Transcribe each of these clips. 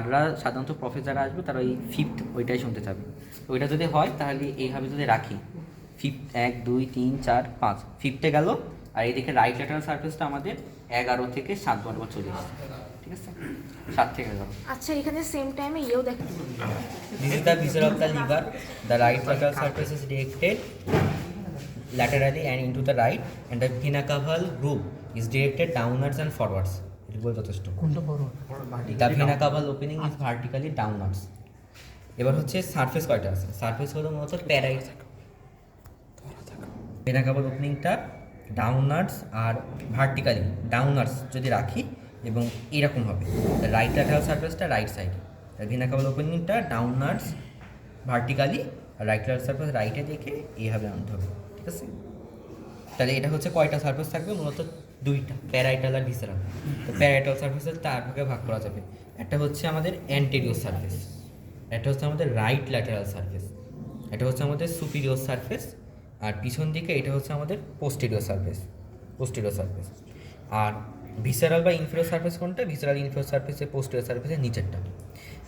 আমরা সাধারণত প্রফেসর আসবে তারা ওই ফিফথ ওইটাই শুনতে চাবে। ওইটা যদি হয় তাহলে এইভাবে যদি রাখি ফিফথ 1 2 3 4 5 ফিফথে গেল, আর এইদিকে রাইট ল্যাটারাল সারফেসটা আমাদের 11 থেকে 7 বরাবর চলে এসেছে। ঠিক আছে, 7 থেকে গেল। আচ্ছা, এখানে সেম টাইমে ইয়েও দেখা this is the viscera of the liver. The right lateral surface is directed laterally and into the right, and the vena cava groove is directed downwards and forwards. It বল যথেষ্ট। কোনটা forward? The vena cava opening is vertically downwards. এবার হচ্ছে surface কয়টা আছে? Surface হলো মূলত প্যারাইট। Vena কাভাল ওপেনিংটা downwards আর vertically downwards যদি রাখি এবং এরকম হবে, রাইট ল্যাটারাল সারফেসটা রাইট সাইডে, ভেনা কাভাল ওপেনিংটা ডাউনওয়ার্ডস ভার্টিক্যালি, আর রাইট ল্যাটারাল সারফেস রাইটে দেখে এইভাবে আনতে হবে। ঠিক আছে, তাহলে এটা হচ্ছে কয়টা সারফেস থাকবে? মূলত দুইটা, প্যারাইটাল আর ভিসেরাল। তো প্যারাইটাল সারফেসের 4 ভাগে ভাগ করা যাবে। একটা হচ্ছে আমাদের অ্যান্টেরিয়র সারফেস, একটা হচ্ছে আমাদের রাইট ল্যাটারাল সারফেস, এটা হচ্ছে আমাদের সুপিরিয়র সারফেস, আর পিছন দিকে এটা হচ্ছে আমাদের পোস্টেরিয়র সারফেস। আর ভিসেরাল বা ইনফেরিয়র সারফেস কোনটা? ভিসেরাল ইনফেরিয়র সারফেসে পোস্টেরিয়র সারফেসের নিচেরটা।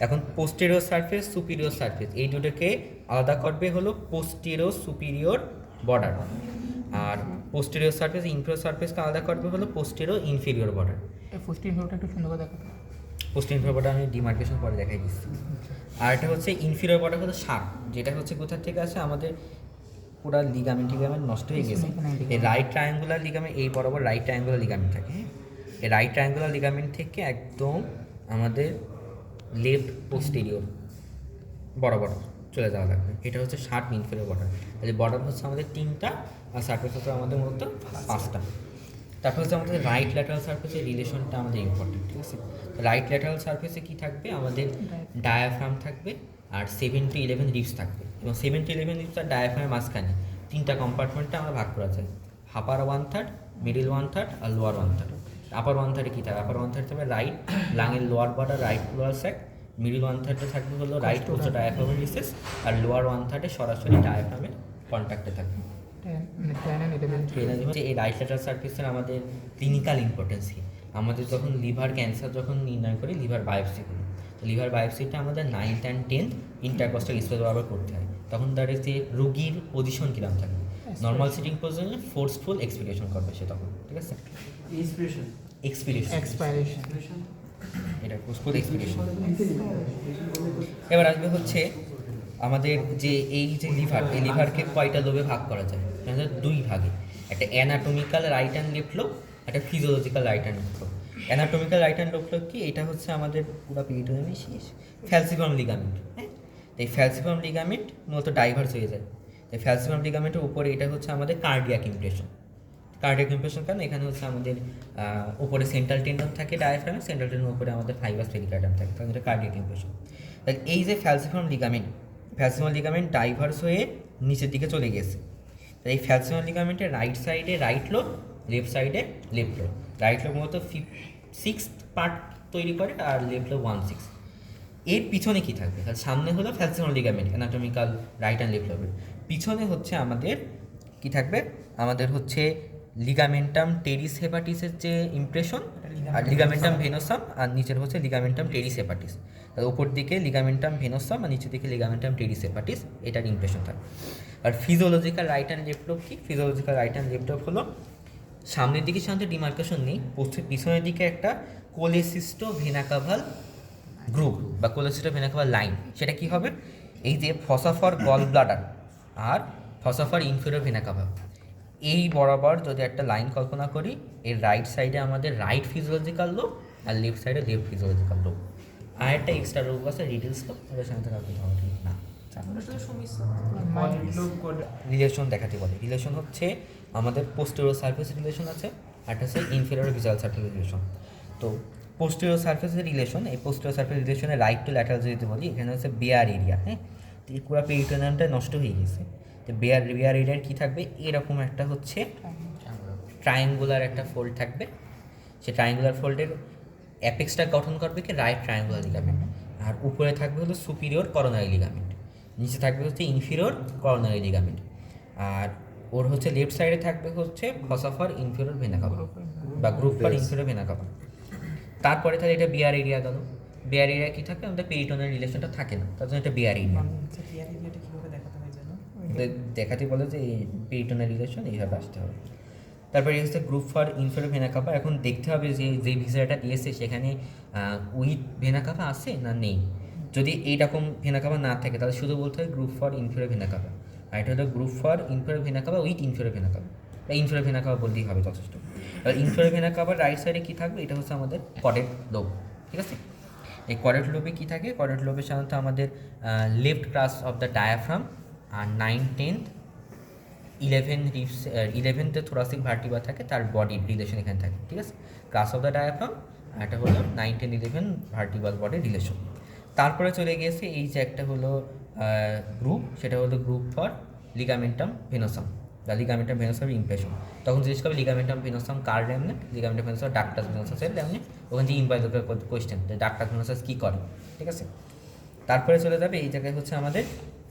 এখন পোস্টেরিয়র সারফেস, সুপিরিয়র সারফেস, এই দুটোকে আলাদা করবে হলো পোস্টেরিয়র সুপিরিয়র বর্ডার, আর পোস্টেরিয়র সারফেস ইনফেরিয়র সারফেসকে আলাদা করবে হলো পোস্টেরিয়র ইনফেরিয়র বর্ডার। পোস্টেরিয়রটা একটু সুন্দর করে দেখাতে। পোস্টেরিয়র ইনফেরিয়র বর্ডার আমি ডিমার্কেশন পরে দেখাই দিচ্ছি। আর এটা হচ্ছে ইনফেরিয়র বর্ডার হলো শার্প, যেটা হচ্ছে কোথা থেকে আসে? আমাদের পুরো লিগামেন্ট নষ্ট হয়ে গেছে। এই রাইট ট্রায়াঙ্গুলার লিগামেন্ট, এই বরাবর রাইট ট্রায়াঙ্গুলার লিগামেন্ট থাকে। এই রাইট ট্রায়াঙ্গুলার লিগামেন্ট থেকে একদম আমাদের লেফট পোস্টেরিয়র বরাবর চলে যাওয়া লাগবে। এটা হচ্ছে শার্প ইনফেরিয়র বর্ডার। তাহলে বর্ডার হচ্ছে আমাদের 3টা, আর সারফেস হচ্ছে আমাদের মূলত 5টা। তারপর হচ্ছে আমাদের রাইট ল্যাটারাল সারফেসের রিলেশনটা আমাদের ইম্পর্টেন্ট। ঠিক আছে, রাইট ল্যাটারাল সারফেসে কী থাকবে? আমাদের ডায়াফ্রাম থাকবে, আর 7 to 11 রিবস থাকবে, এবং 7 to 11 রিবস আর ডায়াফ্রামের মাঝখানে 3টা কম্পার্টমেন্টে আমরা ভাগ করা যায়, আপার 1/3, মিডিল 1/3 আর লোয়ার 1/3। আপার 1/3 কী থাকে? আপার 1/3 থাকবে রাইট লাঙের lower border, right pleural sac. Middle 1/3 থাকবে হলো রাইট পোস্ট ডায়াফ্রামের রিসেস, আর লোয়ার 1/3 সরাসরি ডায়াফ্রামের কন্ট্যাক্টে থাকবে। এই রাইট ল্যাটারাল সারফেসের আমাদের ক্লিনিক্যাল ইম্পর্টেন্স কি? আমাদের যখন লিভার ক্যান্সার যখন নির্ণয় করি, লিভার বায়োপসি করি, তো লিভার বায়োপসিটা আমাদের 9th and 10th intercostal space বরাবর করতে হয়। তখন তার যে রোগীর পজিশন কীরকম থাকবে? নর্মাল সিটিং পজিশনে ফোর্সফুল এক্সপিরেশন করবে সে তখন। ঠিক আছে, এক্সপিরেশন এটা ফোর্সফুল এক্সপিরেশন। এবার আসবে হচ্ছে আমাদের যে এই যে লিভার, এই লিভারকে কয়টা লোবে ভাগ করা যায়? 2 ভাগে। একটা anatomical right and left lobe, একটা physiological right and left lobe. Anatomical right and left lobe কি? এটা হচ্ছে আমাদের পুরো পিরিটনিয়ামের শেষ ফ্যালসিফর্ম লিগামেন্ট। হ্যাঁ, এই ফ্যালসিফর্ম লিগামেন্ট মূলত ডাইভার্স হয়ে যায়। এই ফ্যালসিফর্ম লিগামেন্টের উপরে এটা হচ্ছে আমাদের কার্ডিয়াক ইমপ্রেশন। কার্ডিয়াক ইমপ্রেশন কারণ এখানে হচ্ছে আমাদের উপরে সেন্ট্রাল টেন্ডন থাকে ডায়াফ্রামে, সেন্ট্রাল টেন্ডন উপরে আমাদের ফাইবাস পেরিকার্ডিয়াম থাকে, কারণ এটা কার্ডিয়াক ইমপ্রেশন। তাহলে এই যে ফ্যালসিফর্ম লিগামেন্ট ডাইভার্স হয়ে নিচের দিকে চলে গেছে। তাই এই ফ্যালসিফর্ম লিগামেন্টের রাইট সাইডে রাইট লোব, লেফট সাইডে লেফট লোব। রাইট লোব মূলত 6th পার্ট তৈরি করে, আর লেফট লোব 1/6। এর পিছনে কি থাকবে? তাহলে সামনে হলো falciform ligament, anatomical right and left লোবের। পিছনে হচ্ছে আমাদের কি থাকবে? আমাদের হচ্ছে লিগামেন্টাম টেরিস হেপাটিসের যে ইমপ্রেশন, আর লিগামেন্টাম ভেনোসাম, আর নিচের হচ্ছে লিগামেন্টাম টেরিস হেপাটিস। তার উপর দিকে লিগামেন্টাম ভেনোসাম, আর নিচের দিকে লিগামেন্টাম টেরিস হেপাটিস, এটার ইমপ্রেশন থাকবে। আর physiological right and left lobe কি? Physiological right and left lobe হলো সামনের দিকে সাধারণত ডিমার্কেশন নেই, পিছনের দিকে একটা কোলেসিস্টো ভেনাকাভাল গ্রুপ বা কোলেসিস্টো ভেনাকাভাল লাইন। সেটা কি হবে? এই যে ফসাফর গল ব্লাডার আর ফসাফর ইনফেরিয়র ভেনাকাভা, এই বরাবর যদি একটা লাইন কল্পনা করি, এর রাইট সাইডে আমাদের রাইট ফিজিওলজিক্যাল লোব, আর লেফট সাইডে লেফট ফিজিওলজিক্যাল লোব। আর একটা এক্সট্রা লোব আছে রিডিলস লোব, ওটার সঙ্গে থাকা না। রিলেশন দেখাতে বলে। রিলেশন হচ্ছে আমাদের পোস্টেরিয়র সারফেস রিলেশন আছে, আর একটা হচ্ছে ইনফেরিয়র ভিজুয়াল সারফেস রিলেশন। তো পোস্টেরিয়র সারফেসের রিলেশন, এই পোস্টেরিয়র সারফেস রিলেশনে রাইট টু ল্যাটারাল যদি বলি, এখানে হচ্ছে বেয়ার এরিয়া। হ্যাঁ, তো এই পুরো পেরিটোনিয়ামটা নষ্ট হয়ে গেছে। তো বেয়ার এরিয়ার কী থাকবে? এরকম একটা হচ্ছে ট্রায়াঙ্গুলার একটা ফোল্ড থাকবে। সে ট্রায়াঙ্গুলার ফোল্ডের অ্যাপেক্সটা গঠন করবে কি? Right triangular ligament. আর উপরে থাকবে হলো সুপিরিয়র করোনারি লিগামেন্ট, নিচে থাকবে হচ্ছে ইনফিরিয়র করোনারি লিগামেন্ট, আর ওর হচ্ছে লেফট সাইডে থাকবে হচ্ছে ফসাফর ইনফিরিয়র ভেনা কাভা। বা group for inferior vena CAVA. তারপরে তাহলে এটা বিয়ার এরিয়া গেল। বিয়ার এরিয়া কি থাকে, আমাদের পেরিটোনের রিলেশনটা থাকে না, তার জন্য এটা বিয়ার এরিয়া। দেখাতে বলে যে এই পেরিটোনের রিলেশন এইভাবে আসতে হবে। তারপরে হচ্ছে group for inferior vena CAVA. এখন দেখতে হবে যে যে ভিসাটা দিয়েছে সেখানে উইথ ভেনা কাভা আছে না নেই। যদি এইরকম ভেনা কাভা না থাকে তাহলে শুধু বলতে হয় groove for inferior vena cava, আর এটা হলো groove for inferior vena cava with inferior vena cava, বা ইনফেরিয়র ভেনা কাভা বললেই হবে যথেষ্ট। এবার ইনফেরিয়র ভেনা কাভার রাইট সাইডে কী থাকবে, এটা হচ্ছে আমাদের কর্ডেট লোব, ঠিক আছে। এই কর্ডেট লোবে কী থাকে, কর্ডেট লোবে সাধারণত আমাদের left crus of the diaphragm আর 9, 10, 11 রিপস, 11তে থোরাসিক ভার্টিবা থাকে, তার বডি রিলেশন এখানে থাকে, ঠিক আছে। ক্রাস অফ দ্য ডায়াফ্রাম আর এটা হলো 9, 10, 11 ভার্টিবাল বডি রিলেশন। তারপরে চলে গিয়েছে এই যে একটা হলো গ্রুপ, সেটা হলো গ্রুপ ফর লিগামেন্টাম ভেনোসাম বা লিগামেন্টাম ভেনোসাম ইমপ্রেশন। তখন জিজ্ঞেস করবে লিগামেন্টাম ভেনোসাম কার ল্যামনেট, লিগামেন্টাম ভেনোসাম ডাক্টাস ভেনোসাসের ল্যামনেট। ওখান থেকে ইম্পাইলোকের কোয়েশ্চেন যে ডাক্টাস ভেনোসাস কী করে, ঠিক আছে। তারপরে চলে যাবে এই জায়গায় হচ্ছে আমাদের,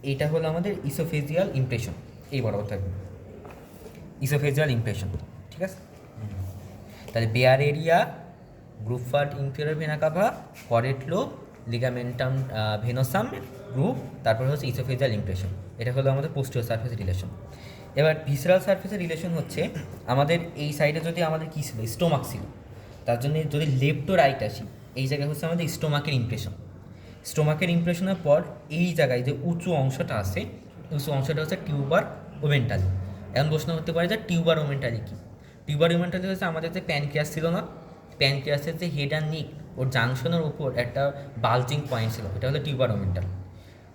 এইটা হলো আমাদের ইসোফেজিয়াল ইমপ্রেশন, এই বরাবর থাকবে ইসোফেজিয়াল ইমপ্রেশন, ঠিক আছে। তাহলে bare area, groove for inferior vena cava, caudate lobe, ligamentum venosum groove, তারপরে হচ্ছে ইসোফেজিয়াল ইমপ্রেশন। এটা হলো আমাদের পোস্টিরিয়র সারফেস রিলেশন। এবার ভিসরাল সারফেসের রিলেশন হচ্ছে আমাদের এই সাইডে যদি আমাদের কী ছিল, স্টোমাক ছিল, তার জন্য যদি লেফট ও রাইট আসি, এই জায়গায় হচ্ছে আমাদের স্টোমাকের ইমপ্রেশন। স্টোমাকের ইমপ্রেশনের পর এই জায়গায় যে উঁচু অংশটা আছে, উঁচু অংশটা হচ্ছে টিউবার ওমেন্টালি। এখন প্রশ্ন হতে পারে যে টিউবার ওমেন্টালি কী। টিউবার ওমেন্টালি হচ্ছে আমাদের যে প্যানক্রিয়াস ছিল না, প্যানক্রিয়াসের যে হেড আর নিক ওর জাংশনের উপর একটা বাল্জিং পয়েন্ট ছিল, এটা হলো টিউবার ওমেন্টাল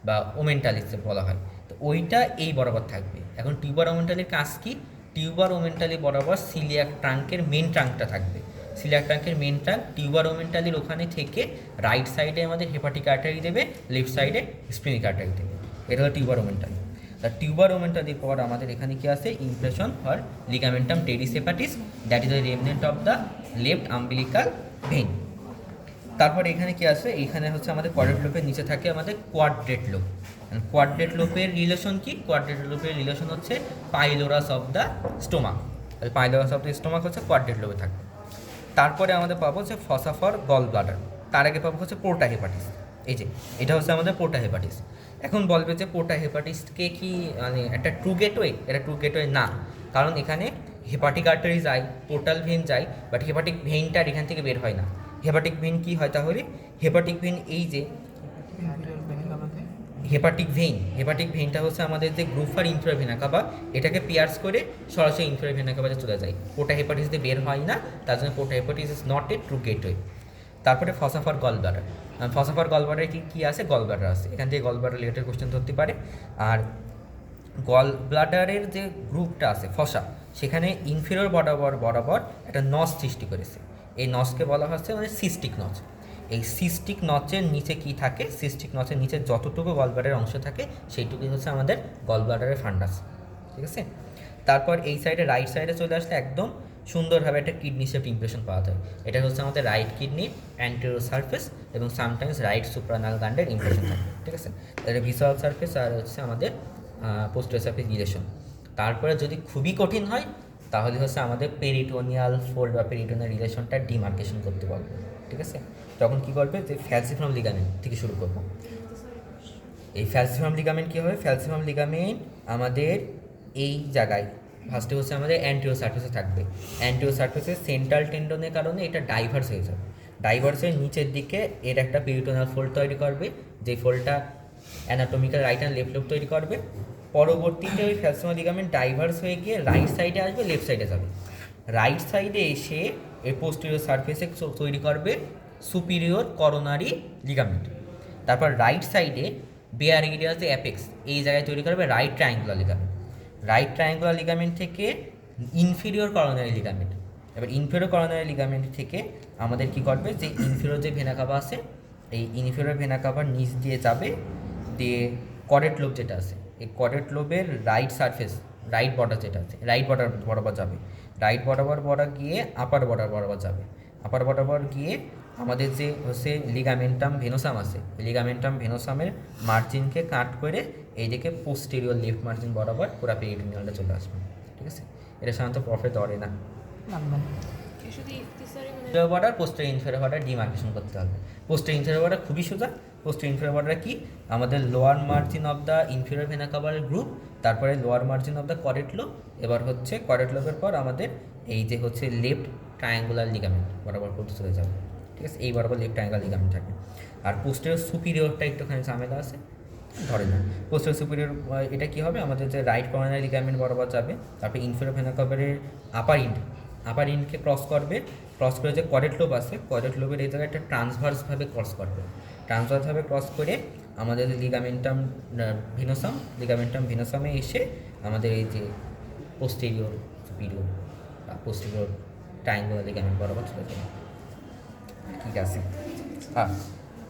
বা ওমেন্টালিস বলা হয়। তো ওইটা এই বরাবর থাকবে। এখন টিউবার ওমেন্টালির কাজ কি, টিউবার ওমেন্টালি বরাবর সিলিয়াক ট্রাঙ্কের মেন ট্রাঙ্কটা থাকবে। সিলিয়াক ট্রাঙ্কের মেন ট্রাঙ্ক টিউবার ওমেন্টালির ওখানে থেকে রাইট সাইডে আমাদের হেপাটিক আর্টারি দেবে, লেফট সাইডে স্প্লিনিক আর্টারি দেবে। এটা হলো টিউবার ওমেন্টালি। তা টিউবার ওমেন্টালির পর আমাদের এখানে কি আছে, impression for ligamentum teres hepatis, that is the remnant of the left umbilical vein. তারপর এখানে কি আছে, এইখানে হচ্ছে আমাদের কোয়াড্রেট লোপের নিচে থাকে আমাদের কোয়াড্রেট লোপ। কোয়াড্রেট লোপের রিলেশন কি, কোয়াড্রেট লোপের রিলেশন হচ্ছে pylorus of the stomach. Pylorus of the stomach হচ্ছে কোয়াড্রেট লোপে থাকে। তারপরে আমাদের পাবো যে ফসা ফর গল ব্লাডার, তার আগে পাবো হচ্ছে পোর্টা হেপাটিস। এই যে এটা হচ্ছে আমাদের পোর্টা হেপাটিস। এখন বলবে যে পোর্টা হেপাটিসকে কি মানে একটা ট্রু গেটওয়ে, এটা ট্রু গেটওয়ে না, কারণ এখানে হেপাটিক আর্টারি যায়, পোর্টাল ভেন যায়, বাট হেপাটিক ভেইনটা এখান থেকে বের হয় না। হেপাটিক ভেইন কী হয় তাহলে, হেপাটিক ভেইন এই যে হেপাটিক ভেইনটা হচ্ছে আমাদের যে group for inferior vena CAVA, এটাকে পিয়ার্স করে সরাসরি ইনফেরিয়র ভেনা কাভাতে চলে যায়। পোর্টা হেপাটিস দিয়ে বের হয় না, তার জন্য porta hepatis is not a true gateway. তারপরে fossa for gall bladder, fossa for gall ব্লাডারে কী আছে, গল ব্লাডার আছে, এখান থেকে গল ব্লাডার রিলেটেড কোশ্চেন ধরতে পারে। আর গল ব্লাডারের যে গ্রুপটা আছে ফসা, সেখানে ইনফেরিয়র বরাবর একটা নচ সৃষ্টি করেছে। এই নচকে বলা হচ্ছে মানে সিস্টিক নচ। এই সিস্টিক নচের নিচে কি থাকে, সিস্টিক নচের নিচে যতটুকু গল ব্লাডারের অংশ থাকে সেইটুকুই হচ্ছে আমাদের গল ব্লাডারের ফান্ডাস, ঠিক আছে। তারপর এই সাইডে রাইট সাইডে চলে আসলে একদম সুন্দরভাবে একটা কিডনি শেপড ইমপ্রেশন পাওয়া যায়। এটা হচ্ছে আমাদের রাইট কিডনি অ্যান্টেরিয়র সারফেস এবং সামটাইমস রাইট সুপ্রানাল গ্ল্যান্ডের ইমপ্রেশন থাকে, ঠিক আছে। এটা ভিসুয়াল সারফেস আর হচ্ছে আমাদের পোস্টেরিয়র সারফেস রিলেশন। তারপরে যদি খুবই কঠিন হয় তাহলে হচ্ছে আমাদের পেরিটোনিয়াল ফোল্ড বা পেরিটোনিয়াল রিলেশনটা ডিমার্কেশন করতে পারবো, ঠিক আছে। তখন কী করবে, যে ফ্যালসিফার্ম লিগামেন্ট থেকে শুরু করবো। এই ফ্যালসিফার্ম লিগামেন্ট কী হবে, ফ্যালসিফার্ম লিগামেন্ট আমাদের এই জায়গায় ফার্স্টে হচ্ছে আমাদের অ্যান্টেরিয়র সারফেসে থাকবে। অ্যান্টেরিয়র সারফেসে সেন্ট্রাল টেন্ডনের কারণে এটা ডাইভার্স হয়ে যাবে। ডাইভার্সের নিচের দিকে এর একটা পেরিটোনিয়াল ফোল্ড তৈরি করবে, যে ফোল্ডটা anatomical right and left lobe তৈরি করবে। পরবর্তীতে ওই ফ্যালসিফার্ম লিগামেন্ট ডাইভার্স হয়ে গিয়ে রাইট সাইডে আসবে, লেফট সাইডে যাবে। রাইট সাইডে এসে এর পোস্টেরিয়র সারফেসে তৈরি করবে সুপিরিয়র করোনারি লিগামেন্ট। তারপর রাইট সাইডে বেয়ার এরিয়াস যে অ্যাপেক্স, এই জায়গায় তৈরি করবে right triangular ligament. Right triangular ligament থেকে ইনফিরিয়র করোনারি লিগামেন্ট। এবার ইনফিরিয়র করোনারি লিগামেন্ট থেকে আমাদের কি করবে, যে ইনফিরিয়র যে ভেনা কাভা আছে, এই ইনফিরিয়র ভেনা কাভার নিচ দিয়ে যাবে, দিয়ে কর্ডেট লোব যেটা আছে, এই কর্ডেট লোবের রাইট সারফেস, রাইট বর্ডার যেটা আছে, রাইট বর্ডার বরাবর যাবে। রাইট বরাবর গিয়ে আপার বর্ডার বরাবর যাবে। আপার বরাবর গিয়ে আমাদের যে হচ্ছে লিগামেন্টাম ভেনোসাম আছে, লিগামেন্টাম ভেনোসামের মার্জিনকে কাট করে এইদিকে পোস্টেরিয়র লেফট মার্জিন বরাবর পুরো পেরিটোনিয়ালটা চলে আসবে, ঠিক আছে। এটা সাধারণত প্রফে ধরে না। শুধু ইফতিসারে মানে inferior border posterior inferior border demarcation করতে হবে। পোস্টেরিয়র ইনফেরিয়র বর্ডার খুবই সোজা। পোস্টেরিয়র ইনফেরিয়র বর্ডার কি আমাদের lower margin of the inferior vena কাভারের group, তারপরে lower margin of the করেট lobe, এবার হচ্ছে করেট লোবের পর আমাদের এই যে হচ্ছে লেফট ট্রায়াঙ্গুলার লিগামেন্ট বরাবর করতে চলে যাবে, ঠিক আছে, এই বরাবর লেফট ট্রায়াঙ্গুলার লিগামেন্ট থাকে। আর পোস্টেরিয়র সুপিরিয়রটা একটুখানি ঝামেলা আছে, ধরে না। পোস্টেরিয়র সুপিরিয়র এটা কী হবে আমাদের যে রাইট কর্নার লিগামেন্ট বরাবর যাবে, তারপরে ইনফেরিয়র ভেনা কাভারের আপার ইন্ডকে ক্রস করবে, ক্রস করে যে করেট লোব আছে করেট লোবের এই জায়গায় একটা ট্রান্সভার্সভাবে ক্রস করবে, ট্রান্সভার্সভাবে ক্রস করে আমাদের লিগামেন্টাম ভিনোসামে এসে আমাদের এই যে পোস্টেরিয়র সুপিরিয়র বা পোস্টেরিয়র ট্রায়াঙ্গুলার লিগামেন্ট বরাবর চলে যাবে। ঠিক আছে, হ্যাঁ।